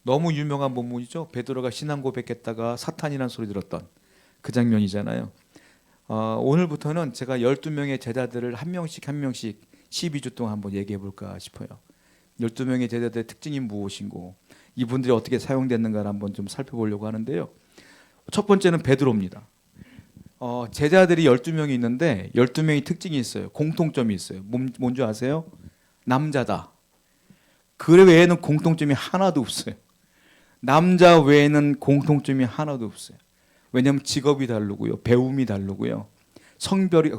너무 유명한 본문이죠. 베드로가 신앙 고백했다가 사탄이란 소리 들었던 그 장면이잖아요. 오늘부터는 제가 12명의 제자들을 한 명씩 한 명씩 12주 동안 한번 얘기해 볼까 싶어요. 12명의 제자들의 특징이 무엇인고 이분들이 어떻게 사용됐는가를 한번 좀 살펴보려고 하는데요. 첫 번째는 베드로입니다. 제자들이 12명이 있는데 12명의 특징이 있어요. 공통점이 있어요. 뭔지 아세요? 남자다. 그 외에는 공통점이 하나도 없어요. 남자 외에는 공통점이 하나도 없어요. 왜냐하면 직업이 다르고요, 배움이 다르고요, 성별이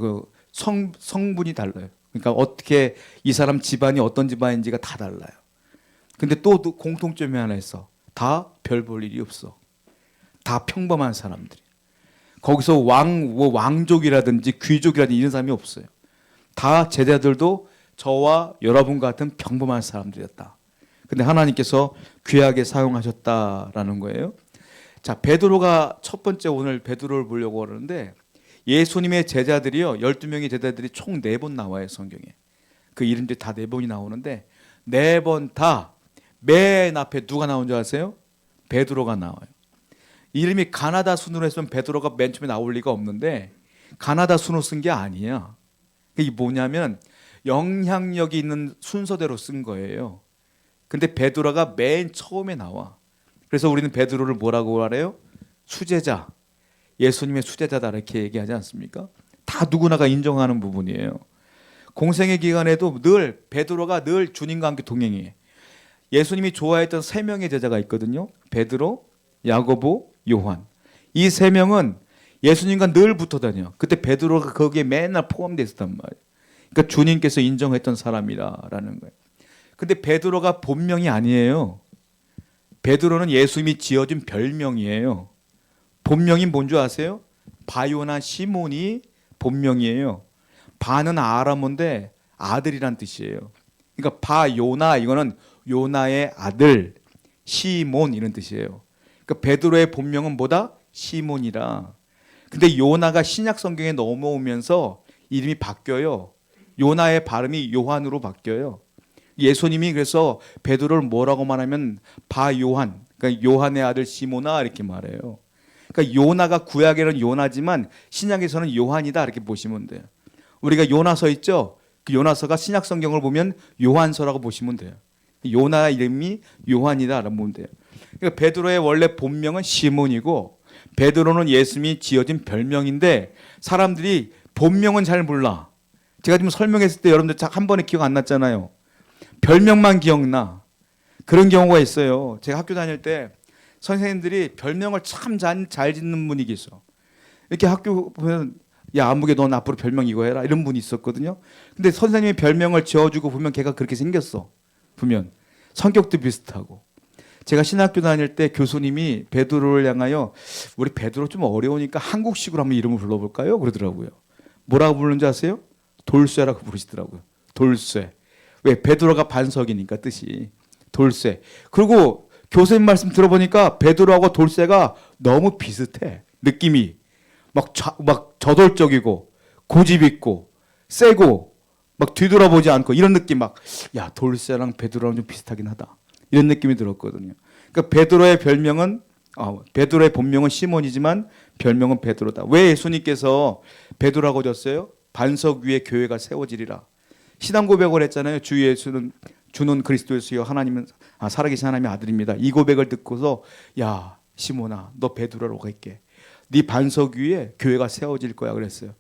성분이 달라요. 그러니까 어떻게 이 사람 집안이 어떤 집안인지가 다 달라요. 근데 또 공통점이 하나 있어. 다 별 볼 일이 없어. 다 평범한 사람들이. 거기서 왕족이라든지 귀족이라든지 이런 사람이 없어요. 다 제자들도 저와 여러분 같은 평범한 사람들이었다. 근데 하나님께서 귀하게 사용하셨다라는 거예요. 자, 베드로가 첫 번째 오늘 베드로를 보려고 하는데 예수님의 제자들이요. 12명의 제자들이 총 4번 나와요, 성경에. 그 이름들이 다 4번이 나오는데 4번 다 맨 앞에 누가 나온 줄 아세요? 베드로가 나와요. 이름이 가나다 순으로 했으면 베드로가 맨 처음에 나올 리가 없는데 가나다 순으로 쓴 게 아니야. 이게 뭐냐면 영향력이 있는 순서대로 쓴 거예요. 근데 베드로가 맨 처음에 나와. 그래서 우리는 베드로를 뭐라고 말해요? 수제자. 예수님의 수제자다 이렇게 얘기하지 않습니까? 다 누구나가 인정하는 부분이에요. 공생의 기간에도 늘 베드로가 늘 주님과 함께 동행해. 예수님이 좋아했던 3명의 제자가 있거든요. 베드로, 야고보, 요한. 이 3명은 예수님과 늘 붙어 다녀. 그때 베드로가 거기에 맨날 포함되어 있었단 말이에요. 그러니까 주님께서 인정했던 사람이라는 거예요. 근데 베드로가 본명이 아니에요. 베드로는 예수님이 지어준 별명이에요. 본명이 뭔지 아세요? 바요나 시몬이 본명이에요. 바는 아람어인데 아들이란 뜻이에요. 그러니까 바요나 이거는 요나의 아들, 시몬 이런 뜻이에요. 그러니까 베드로의 본명은 뭐다? 시몬이라. 근데 요나가 신약 성경에 넘어오면서 이름이 바뀌어요. 요나의 발음이 요한으로 바뀌어요. 예수님이 그래서 베드로를 뭐라고 말하면 바요한, 그러니까 요한의 아들 시모나 이렇게 말해요. 그러니까 요나가 구약에는 요나지만 신약에서는 요한이다 이렇게 보시면 돼요. 우리가 요나서 있죠? 그 요나서가 신약 성경을 보면 요한서라고 보시면 돼요. 요나 이름이 요한이다라고 보면 돼요. 그러니까 베드로의 원래 본명은 시몬이고 베드로는 예수님이 지어진 별명인데 사람들이 본명은 잘 몰라. 제가 지금 설명했을 때 여러분들 한 번에 기억 안 났잖아요. 별명만 기억나. 그런 경우가 있어요. 제가 학교 다닐 때 선생님들이 별명을 참 잘 짓는 분이 계셔. 이렇게 학교 보면 야 아무개 넌 앞으로 별명 이거 해라 이런 분이 있었거든요. 근데 선생님이 별명을 지어주고 보면 걔가 그렇게 생겼어. 보면 성격도 비슷하고. 제가 신학교 다닐 때 교수님이 베드로를 향하여 우리 베드로 좀 어려우니까 한국식으로 한번 이름을 불러볼까요? 그러더라고요. 뭐라고 부르는지 아세요? 돌쇠라고 부르시더라고요. 돌쇠. 왜? 베드로가 반석이니까 뜻이. 돌쇠. 그리고 교수님 말씀 들어보니까 베드로하고 돌쇠가 너무 비슷해. 느낌이. 막 저돌적이고 고집 있고 세고 막 뒤돌아보지 않고 이런 느낌 막 야 돌쇠랑 베드로랑 좀 비슷하긴 하다. 이런 느낌이 들었거든요. 그러니까 베드로의 별명은 베드로의 본명은 시몬이지만 별명은 베드로다. 왜 예수님께서 베드로라고 졌어요? 반석 위에 교회가 세워지리라. 신앙 고백을 했잖아요. 주 예수는 주는 그리스도였어요. 하나님은 살아계신 하나님의 아들입니다. 이 고백을 듣고서 야 시몬아 너 베드로로 갈게. 네 반석 위에 교회가 세워질 거야 그랬어요.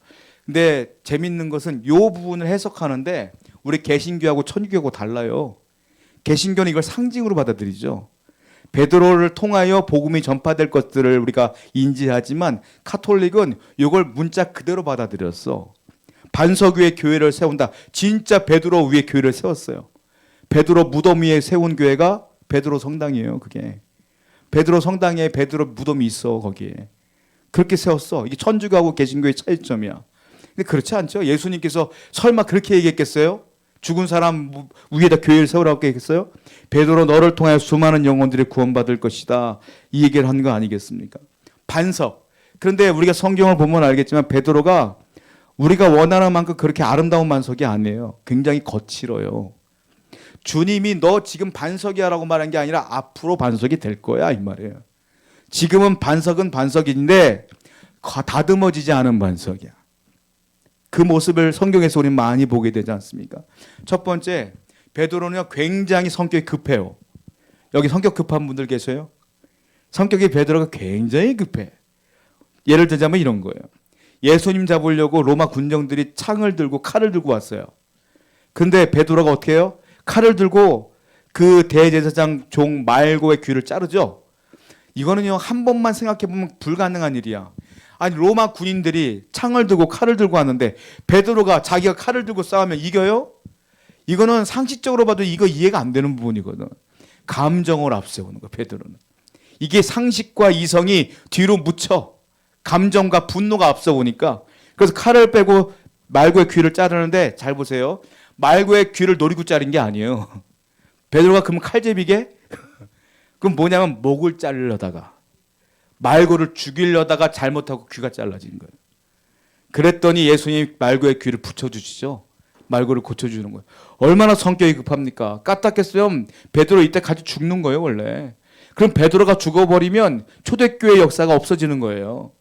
근데 재밌는 것은 이 부분을 해석하는데 우리 개신교하고 천주교하고 달라요. 개신교는 이걸 상징으로 받아들이죠. 베드로를 통하여 복음이 전파될 것들을 우리가 인지하지만 카톨릭은 이걸 문자 그대로 받아들였어. 반석 위에 교회를 세운다. 진짜 베드로 위에 교회를 세웠어요. 베드로 무덤 위에 세운 교회가 베드로 성당이에요. 그게 베드로 성당에 베드로 무덤이 있어. 거기에 그렇게 세웠어. 이게 천주교하고 개신교의 차이점이야. 근데 그렇지 않죠. 예수님께서 설마 그렇게 얘기했겠어요? 죽은 사람 위에다 교회를 세우라고 얘기했어요? 베드로 너를 통하여 수많은 영혼들이 구원받을 것이다. 이 얘기를 한 거 아니겠습니까? 반석. 그런데 우리가 성경을 보면 알겠지만 베드로가 우리가 원하는 만큼 그렇게 아름다운 반석이 아니에요. 굉장히 거칠어요. 주님이 너 지금 반석이야라고 말한 게 아니라 앞으로 반석이 될 거야 이 말이에요. 지금은 반석은 반석인데 다듬어지지 않은 반석이야. 그 모습을 성경에서 우리는 많이 보게 되지 않습니까? 첫 번째, 베드로는요 굉장히 성격이 급해요. 여기 성격 급한 분들 계세요? 성격이 베드로가 굉장히 급해. 예를 들자면 이런 거예요. 예수님 잡으려고 로마 군정들이 창을 들고 칼을 들고 왔어요. 근데 베드로가 어떻게 해요? 칼을 들고 그 대제사장 종 말고의 귀를 자르죠. 이거는요 한 번만 생각해보면 불가능한 일이야. 아니 로마 군인들이 창을 들고 칼을 들고 왔는데 베드로가 자기가 칼을 들고 싸우면 이겨요? 이거는 상식적으로 봐도 이거 이해가 안 되는 부분이거든. 감정을 앞세우는 거 베드로는. 이게 상식과 이성이 뒤로 묻혀 감정과 분노가 앞서오니까 그래서 칼을 빼고 말고의 귀를 자르는데 잘 보세요. 말고의 귀를 노리고 자른 게 아니에요. 베드로가 그러면 칼제비게? 그럼 뭐냐면 목을 자르려다가 말고를 죽이려다가 잘못하고 귀가 잘라진 거예요. 그랬더니 예수님이 말고의 귀를 붙여주시죠. 말고를 고쳐주는 거예요. 얼마나 성격이 급합니까? 까딱했으면 베드로 이때 같이 죽는 거예요 원래. 그럼 베드로가 죽어버리면 초대교회 역사가 없어지는 거예요.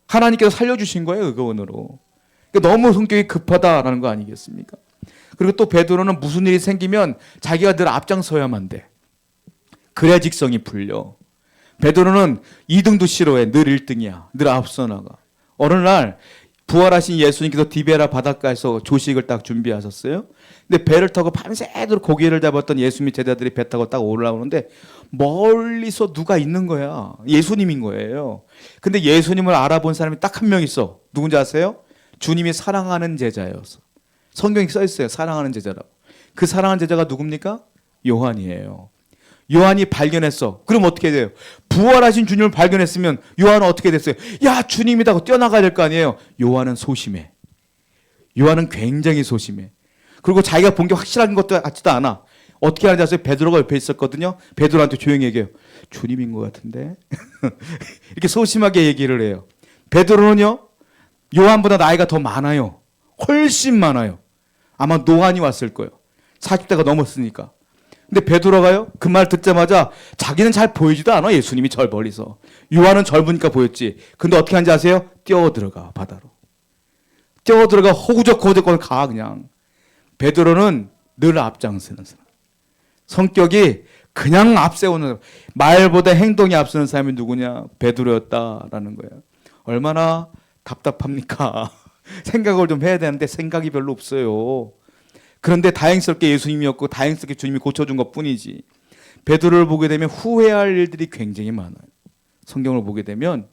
하나님께서 살려주신 거예요 의거원으로. 그러니까 너무 성격이 급하다라는 거 아니겠습니까? 그리고 또 베드로는 무슨 일이 생기면 자기가 늘 앞장서야만 돼. 그래야 직성이 풀려. 베드로는 2등도 싫어해. 늘 1등이야. 늘 앞서 나가. 어느 날 부활하신 예수님께서 디베라 바닷가에서 조식을 딱 준비하셨어요. 근데 배를 타고 밤새도록 고기를 잡았던 예수님의 제자들이 배 타고 딱 올라오는데 멀리서 누가 있는 거야. 예수님인 거예요. 근데 예수님을 알아본 사람이 딱 한 명 있어. 누군지 아세요? 주님이 사랑하는 제자였어. 성경에 써 있어요. 사랑하는 제자라고. 그 사랑하는 제자가 누굽니까? 요한이에요. 요한이 발견했어. 그럼 어떻게 돼요? 부활하신 주님을 발견했으면 요한은 어떻게 됐어요? 야 주님이다 하고 뛰어나가야 될 거 아니에요. 요한은 소심해. 요한은 굉장히 소심해. 그리고 자기가 본 게 확실한 것도 같지도 않아. 어떻게 하는지 아세요? 베드로가 옆에 있었거든요. 베드로한테 조용히 얘기해요. 주님인 것 같은데. 이렇게 소심하게 얘기를 해요. 베드로는요. 요한보다 나이가 더 많아요. 훨씬 많아요. 아마 노안이 왔을 거예요. 40대가 넘었으니까. 근데 베드로가요? 그 말 듣자마자 자기는 잘 보이지도 않아. 예수님이 절 멀리서. 요한은 젊으니까 보였지. 근데 어떻게 하는지 아세요? 뛰어들어가 바다로. 뛰어들어가 호구적호구적 가 그냥. 베드로는 늘 앞장서는 사람. 성격이 그냥 앞세우는 말보다 행동이 앞서는 사람이 누구냐? 베드로였다라는 거예요. 얼마나 답답합니까? 생각을 좀 해야 되는데 생각이 별로 없어요. 그런데 다행스럽게 예수님이었고 다행스럽게 주님이 고쳐준 것뿐이지. 베드로를 보게 되면 후회할 일들이 굉장히 많아요. 성경을 보게 되면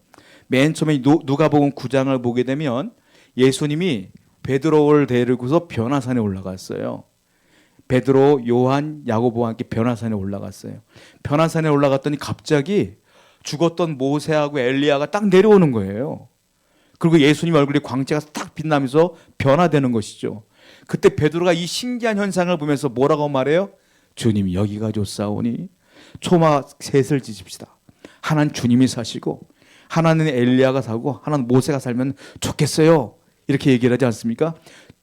맨 처음에 누가복음 9장을 보게 되면 예수님이 베드로를 데리고서 변화산에 올라갔어요. 베드로, 요한, 야고보와 함께 변화산에 올라갔어요. 변화산에 올라갔더니 갑자기 죽었던 모세하고 엘리야가 딱 내려오는 거예요. 그리고 예수님 얼굴에 광채가 딱 빛나면서 변화되는 것이죠. 그때 베드로가 이 신기한 현상을 보면서 뭐라고 말해요? 주님 여기가 좋사오니 초막 셋을 지십시다. 하나는 주님이 사시고 하나는 엘리야가 사고 하나는 모세가 살면 좋겠어요. 이렇게 얘기를 하지 않습니까?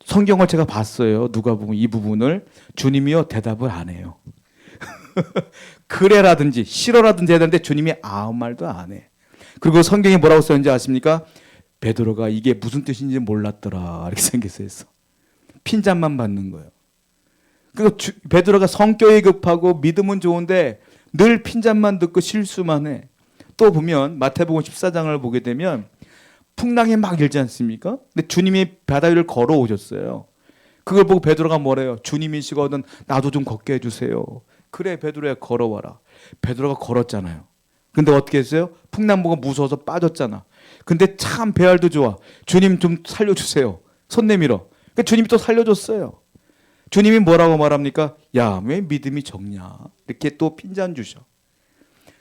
성경을 제가 봤어요. 누가복음 이 부분을. 주님이요 대답을 안 해요. 그래라든지 싫어라든지 해야 되는데 주님이 아무 말도 안 해. 그리고 성경에 뭐라고 썼는지 아십니까? 베드로가 이게 무슨 뜻인지 몰랐더라 이렇게 생겨서 했어. 핀잔만 받는 거예요. 그리고 베드로가 성격이 급하고 믿음은 좋은데 늘 핀잔만 듣고 실수만 해. 또 보면 마태복음 14장을 보게 되면 풍랑이 막 일지 않습니까? 근데 주님이 바다 위를 걸어오셨어요. 그걸 보고 베드로가 뭐래요? 주님이시거든 나도 좀 걷게 해주세요. 그래 베드로야 걸어와라. 베드로가 걸었잖아요. 근데 어떻게 했어요? 풍랑 보고 무서워서 빠졌잖아. 근데 참 배알도 좋아. 주님 좀 살려주세요. 손 내밀어. 그러니까 주님이 또 살려줬어요. 주님이 뭐라고 말합니까? 야, 왜 믿음이 적냐? 이렇게 또 핀잔 주셔.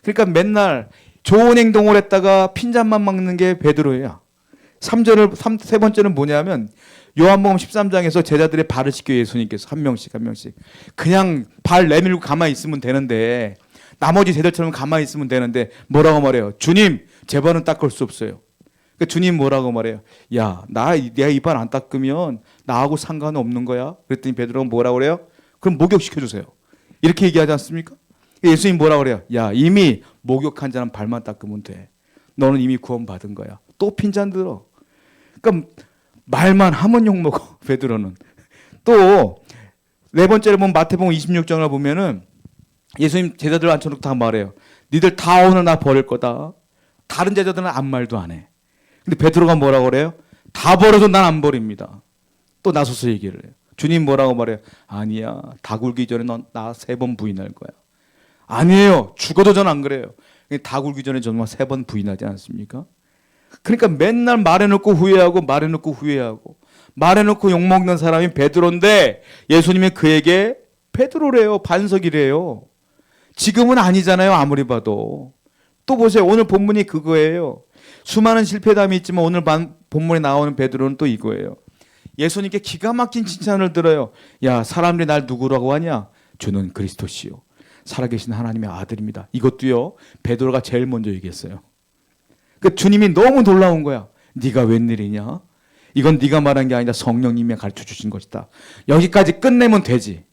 그러니까 맨날 좋은 행동을 했다가 핀잔만 막는 게 베드로예요. 세 번째는 뭐냐면 요한복음 13장에서 제자들의 발을 씻겨 예수님께서 한 명씩 한 명씩 그냥 발 내밀고 가만히 있으면 되는데 나머지 제자들처럼 가만히 있으면 되는데 뭐라고 말해요? 주님 제 발은 닦을 수 없어요. 그러니까 주님 뭐라고 말해요? 야, 내가 이 발 안 닦으면 나하고 상관없는 거야. 그랬더니 베드로가 뭐라고 그래요? 그럼 목욕시켜주세요. 이렇게 얘기하지 않습니까? 예수님 뭐라 그래요? 야, 이미 목욕한 자는 발만 닦으면 돼. 너는 이미 구원받은 거야. 또 핀잔 들어. 그러니까 말만 하면 욕먹어. 베드로는. 또 네 번째로 보면 마태복음 26장을 보면은 예수님 제자들 앉혀놓고 다 말해요. 니들 다 오늘 나 버릴 거다. 다른 제자들은 아무 말도 안 해. 근데 베드로가 뭐라고 그래요? 다 버려도 난 안 버립니다. 또 나서서 얘기를 해요. 주님 뭐라고 말해요? 아니야. 다 굴기 전에 넌 나 3번 부인할 거야. 아니에요. 죽어도 전 안 그래요. 다 굴기 전에 정말 3번 부인하지 않습니까? 그러니까 맨날 말해놓고 후회하고 말해놓고 후회하고 말해놓고 욕먹는 사람이 베드로인데 예수님이 그에게 베드로래요. 반석이래요. 지금은 아니잖아요. 아무리 봐도. 또 보세요. 오늘 본문이 그거예요. 수많은 실패담이 있지만 오늘 본문에 나오는 베드로는 또 이거예요. 예수님께 기가 막힌 칭찬을 들어요. 야, 사람들이 날 누구라고 하냐? 주는 그리스도시요. 살아계신 하나님의 아들입니다. 이것도요. 베드로가 제일 먼저 얘기했어요. 그 주님이 너무 놀라운 거야. 네가 웬일이냐? 이건 네가 말한 게 아니라 성령님이 가르쳐 주신 것이다. 여기까지 끝내면 되지.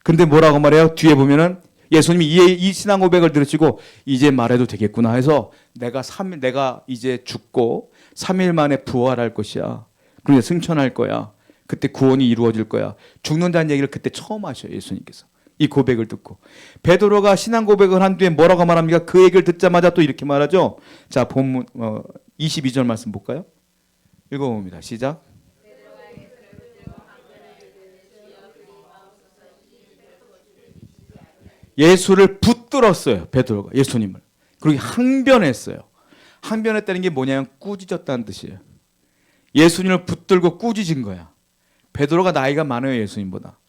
근데 뭐라고 말해요? 뒤에 보면은 예수님이 이 신앙 고백을 들으시고 이제 말해도 되겠구나 해서 내가 이제 죽고 3일 만에 부활할 것이야. 그런데 승천할 거야. 그때 구원이 이루어질 거야. 죽는다는 얘기를 그때 처음 하셔요. 예수님께서. 이 고백을 듣고. 베드로가 신앙 고백을 한 뒤에 뭐라고 말합니까? 그 얘기를 듣자마자 또 이렇게 말하죠. 자, 본문 22절 말씀 볼까요? 읽어봅니다. 시작. 예수를 붙들었어요. 베드로가 예수님을. 그리고 항변했어요. 항변했다는 게 뭐냐면 꾸짖었다는 뜻이에요. 예수님을 붙들고 꾸짖은 거야. 베드로가 나이가 많아요. 예수님보다.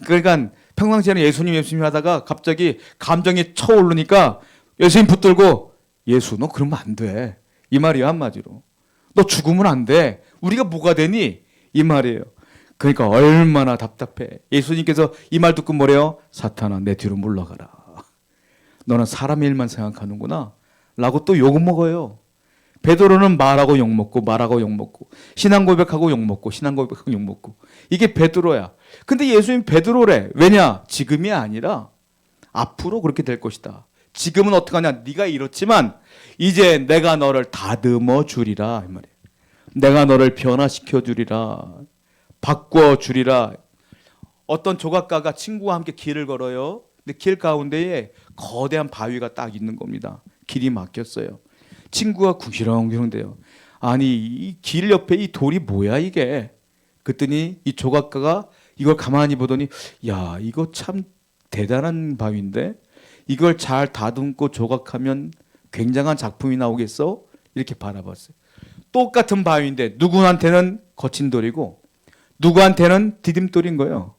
그러니까 평상시에는 예수님 하다가 갑자기 감정이 쳐오르니까 예수님 붙들고 예수 너 그러면 안 돼. 이 말이에요. 한마디로. 너 죽으면 안 돼. 우리가 뭐가 되니? 이 말이에요. 그러니까 얼마나 답답해. 예수님께서 이 말 듣고 뭐래요? 사탄아 내 뒤로 물러가라. 너는 사람 일만 생각하는구나. 라고 또 욕 먹어요. 베드로는 말하고 욕먹고 말하고 욕먹고 신앙 고백하고 욕먹고 신앙 고백하고 욕먹고 이게 베드로야. 근데 예수님 베드로래. 왜냐? 지금이 아니라 앞으로 그렇게 될 것이다. 지금은 어떻게 하냐? 네가 이렇지만 이제 내가 너를 다듬어 주리라. 이 말이에요. 내가 너를 변화시켜 주리라. 바꿔 주리라. 어떤 조각가가 친구와 함께 길을 걸어요. 근데 길 가운데에 거대한 바위가 딱 있는 겁니다. 길이 막혔어요. 친구가 구시렁구시렁대요. 아니 이 길 옆에 이 돌이 뭐야 이게? 그랬더니 이 조각가가 이걸 가만히 보더니 야 이거 참 대단한 바위인데 이걸 잘 다듬고 조각하면 굉장한 작품이 나오겠어? 이렇게 바라봤어요. 똑같은 바위인데 누구한테는 거친 돌이고 누구한테는 디딤돌인 거예요.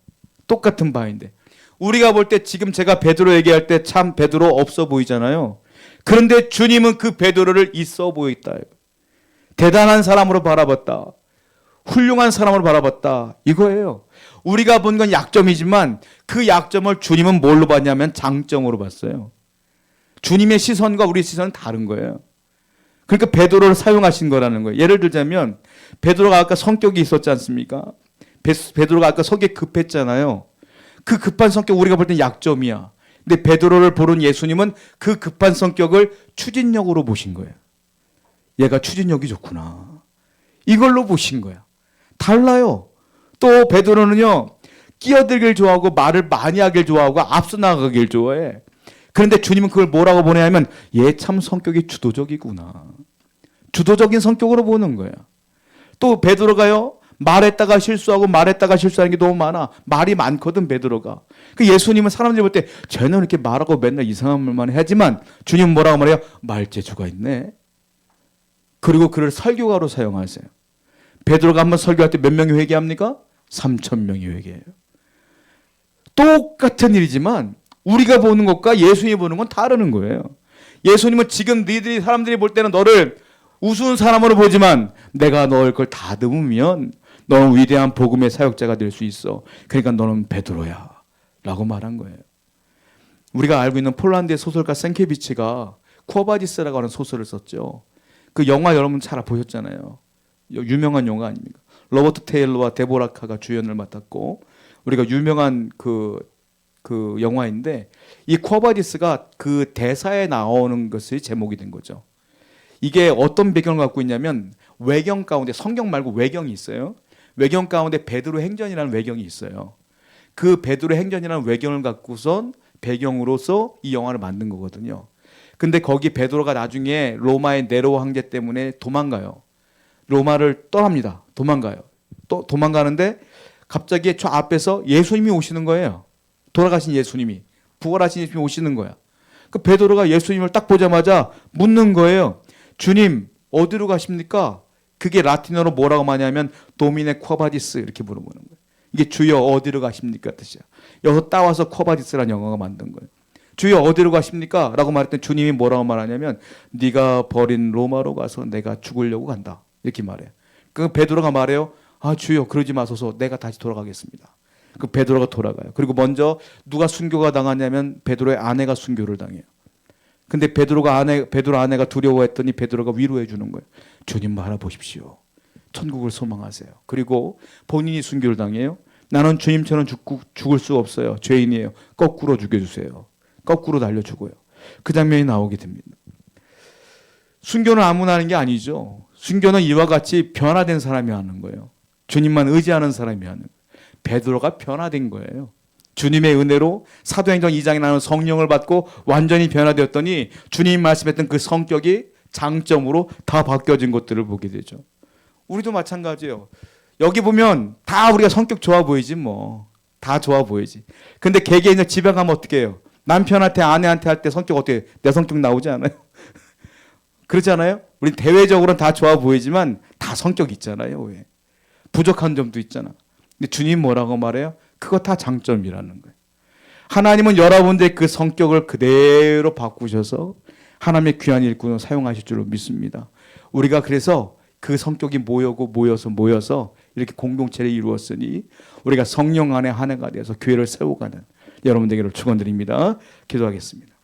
똑같은 바위인데 우리가 볼 때 지금 제가 베드로 얘기할 때 참 베드로 없어 보이잖아요. 그런데 주님은 그 베드로를 있어 보였다. 대단한 사람으로 바라봤다. 훌륭한 사람으로 바라봤다. 이거예요. 우리가 본 건 약점이지만 그 약점을 주님은 뭘로 봤냐면 장점으로 봤어요. 주님의 시선과 우리 시선은 다른 거예요. 그러니까 베드로를 사용하신 거라는 거예요. 예를 들자면 베드로가 아까 성격이 있었지 않습니까? 베드로가 아까 성격이 급했잖아요. 그 급한 성격 우리가 볼 땐 약점이야. 근데 베드로를 보는 예수님은 그 급한 성격을 추진력으로 보신 거예요. 얘가 추진력이 좋구나. 이걸로 보신 거야. 달라요. 또 베드로는요. 끼어들길 좋아하고 말을 많이 하길 좋아하고 앞서 나가길 좋아해. 그런데 주님은 그걸 뭐라고 보내냐면 얘 참 성격이 주도적이구나. 주도적인 성격으로 보는 거야. 또 베드로가요. 말했다가 실수하고 말했다가 실수하는 게 너무 많아. 말이 많거든 베드로가. 그 예수님은 사람들이 볼 때 쟤는 이렇게 말하고 맨날 이상한 말만 하지만 주님은 뭐라고 말해요? 말재주가 있네. 그리고 그를 설교가로 사용하세요. 베드로가 한번 설교할 때 몇 명이 회개합니까? 3,000명이 회개해요. 똑같은 일이지만 우리가 보는 것과 예수님이 보는 건 다르는 거예요. 예수님은 지금 너희들이 사람들이 볼 때는 너를 우스운 사람으로 보지만 내가 너를 그걸 다듬으면 너는 위대한 복음의 사역자가 될 수 있어. 그러니까 너는 베드로야 라고 말한 거예요. 우리가 알고 있는 폴란드의 소설가 생케비치가 쿠어바디스라고 하는 소설을 썼죠. 그 영화 여러분 잘 보셨잖아요. 유명한 영화 아닙니까? 로버트 테일러와 데보라 카가 주연을 맡았고 우리가 유명한 그 영화인데 이 쿠어바디스가 그 대사에 나오는 것이 제목이 된 거죠. 이게 어떤 배경을 갖고 있냐면 외경 가운데 성경 말고 외경이 있어요. 외경 가운데 베드로 행전이라는 외경이 있어요. 그 베드로 행전이라는 외경을 갖고선 배경으로서 이 영화를 만든 거거든요. 근데 거기 베드로가 나중에 로마의 네로 황제 때문에 도망가요. 로마를 떠납니다. 도망가요. 또 도망가는데 갑자기 저 앞에서 예수님이 오시는 거예요. 돌아가신 예수님이, 부활하신 예수님이 오시는 거야. 그 베드로가 예수님을 딱 보자마자 묻는 거예요. 주님, 어디로 가십니까? 그게 라틴어로 뭐라고 하냐면 도미네 쿼바디스 이렇게 물어보는 거예요. 이게 주여 어디로 가십니까 뜻이야. 여기서 따와서 쿼바디스라는 영어가 만든 거예요. 주여 어디로 가십니까? 라고 말했더니 주님이 뭐라고 말하냐면 네가 버린 로마로 가서 내가 죽으려고 간다. 이렇게 말해요. 그 베드로가 말해요. 아 주여 그러지 마소서 내가 다시 돌아가겠습니다. 그 베드로가 돌아가요. 그리고 먼저 누가 순교가 당하냐면 베드로의 아내가 순교를 당해요. 근데 베드로 아내가 두려워했더니 베드로가 위로해 주는 거예요. 주님 바라보십시오. 천국을 소망하세요. 그리고 본인이 순교를 당해요. 나는 주님처럼 죽을 수 없어요. 죄인이에요. 거꾸로 죽여주세요. 거꾸로 달려 죽어요. 그 장면이 나오게 됩니다. 순교는 아무나 하는 게 아니죠. 순교는 이와 같이 변화된 사람이 하는 거예요. 주님만 의지하는 사람이 하는 거예요. 베드로가 변화된 거예요. 주님의 은혜로 사도행전 2장에 나오는 성령을 받고 완전히 변화되었더니 주님이 말씀했던 그 성격이 장점으로 다 바뀌어진 것들을 보게 되죠. 우리도 마찬가지예요. 여기 보면 다 우리가 성격 좋아 보이지 뭐. 다 좋아 보이지. 근데 개개인을 집에 가면 어떻게 해요? 남편한테 아내한테 할 때 성격 어떻게 내 성격 나오지 않아요? 그렇지 않아요? 우리 대외적으로는 다 좋아 보이지만 다 성격 있잖아요. 왜? 부족한 점도 있잖아. 근데 주님 뭐라고 말해요? 그거 다 장점이라는 거예요. 하나님은 여러분들의 그 성격을 그대로 바꾸셔서 하나님의 귀한 일꾼을 사용하실 줄로 믿습니다. 우리가 그래서 그 성격이 모여서 이렇게 공동체를 이루었으니 우리가 성령 안에 한 해가 되어서 교회를 세워가는 여러분 되기를 축원드립니다. 기도하겠습니다.